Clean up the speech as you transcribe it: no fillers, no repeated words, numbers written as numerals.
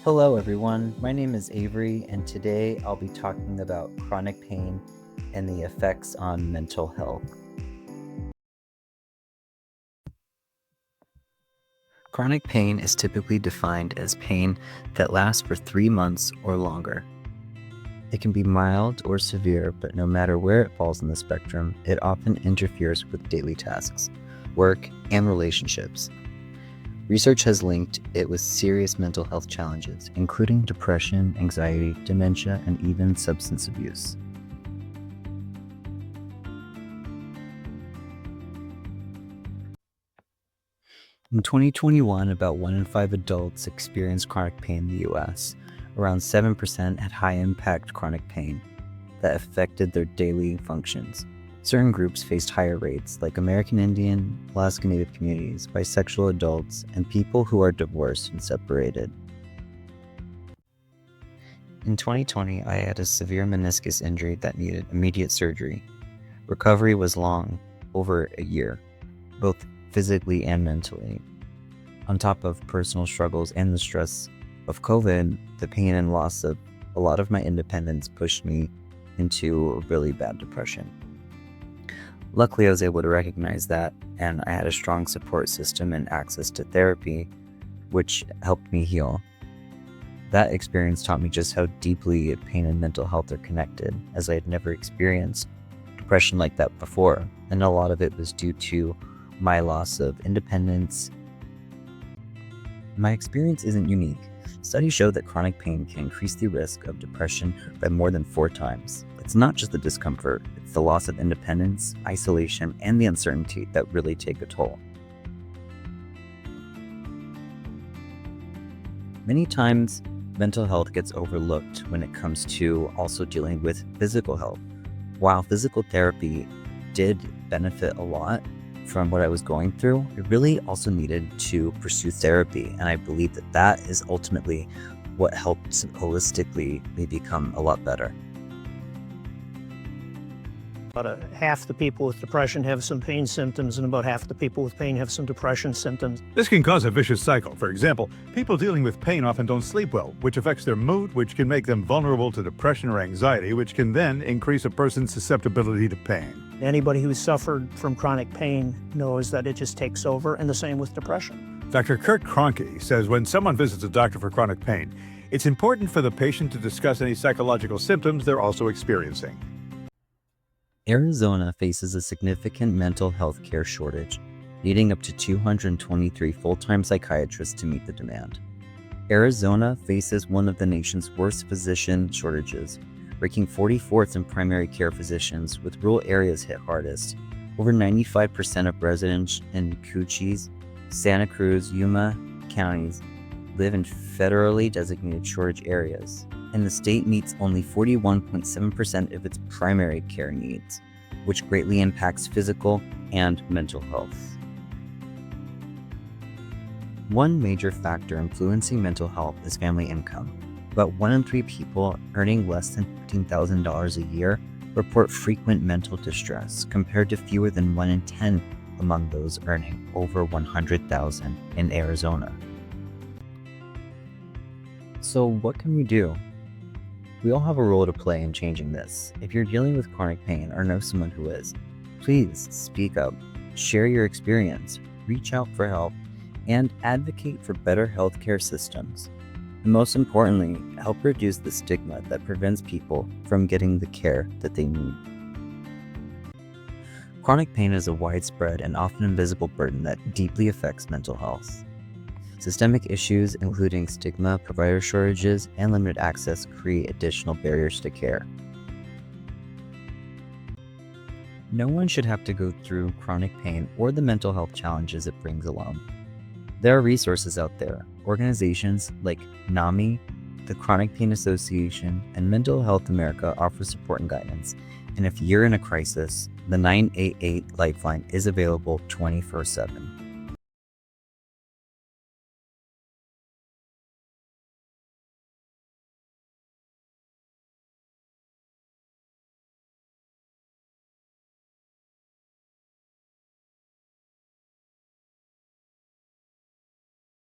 Hello, everyone. My name is Avery, and today I'll be talking about chronic pain and the effects on mental health. Chronic pain is typically defined as pain that lasts for 3 months or longer. It can be mild or severe, but no matter where it falls on the spectrum, it often interferes with daily tasks, work, and relationships. Research has linked it with serious mental health challenges, including depression, anxiety, dementia, and even substance abuse. In 2021, about 1 in 5 adults experienced chronic pain in the US. Around 7% had high-impact chronic pain that affected their daily functions. Certain groups faced higher rates, like American Indian, Alaska Native communities, bisexual adults, and people who are divorced and separated. In 2020, I had a severe meniscus injury that needed immediate surgery. Recovery was long, over a year, both physically and mentally. On top of personal struggles and the stress of COVID, the pain and loss of a lot of my independence pushed me into a really bad depression. Luckily, I was able to recognize that, and I had a strong support system and access to therapy, which helped me heal. That experience taught me just how deeply pain and mental health are connected, as I had never experienced depression like that before, and a lot of it was due to my loss of independence. My experience isn't unique. Studies show that chronic pain can increase the risk of depression by more than 4 times. It's not just the discomfort, it's the loss of independence, isolation, and the uncertainty that really take a toll. Many times, mental health gets overlooked when it comes to also dealing with physical health. While physical therapy did benefit a lot from what I was going through, I really also needed to pursue therapy, and I believe that that is ultimately what helped holistically me become a lot better. About half the people with depression have some pain symptoms, and about half the people with pain have some depression symptoms. This can cause a vicious cycle. For example, people dealing with pain often don't sleep well, which affects their mood, which can make them vulnerable to depression or anxiety, which can then increase a person's susceptibility to pain. Anybody who's suffered from chronic pain knows that it just takes over, and the same with depression. Dr. Kurt Kroenke says when someone visits a doctor for chronic pain, it's important for the patient to discuss any psychological symptoms they're also experiencing. Arizona faces a significant mental health care shortage, needing up to 223 full-time psychiatrists to meet the demand. Arizona faces one of the nation's worst physician shortages, ranking 44th in primary care physicians, with rural areas hit hardest. Over 95% of residents in Cochise, Santa Cruz, Yuma counties live in federally designated shortage areas, and the state meets only 41.7% of its primary care needs, which greatly impacts physical and mental health. One major factor influencing mental health is family income. About 1 in 3 people earning less than $15,000 a year report frequent mental distress, compared to fewer than 1 in 10 among those earning over $100,000 in Arizona. So what can we do? We all have a role to play in changing this. If you're dealing with chronic pain or know someone who is, please speak up, share your experience, reach out for help, and advocate for better healthcare systems. And most importantly, help reduce the stigma that prevents people from getting the care that they need. Chronic pain is a widespread and often invisible burden that deeply affects mental health. Systemic issues, including stigma, provider shortages, and limited access, create additional barriers to care. No one should have to go through chronic pain or the mental health challenges it brings alone. There are resources out there. Organizations like NAMI, the Chronic Pain Association, and Mental Health America offer support and guidance. And if you're in a crisis, the 988 Lifeline is available 24/7.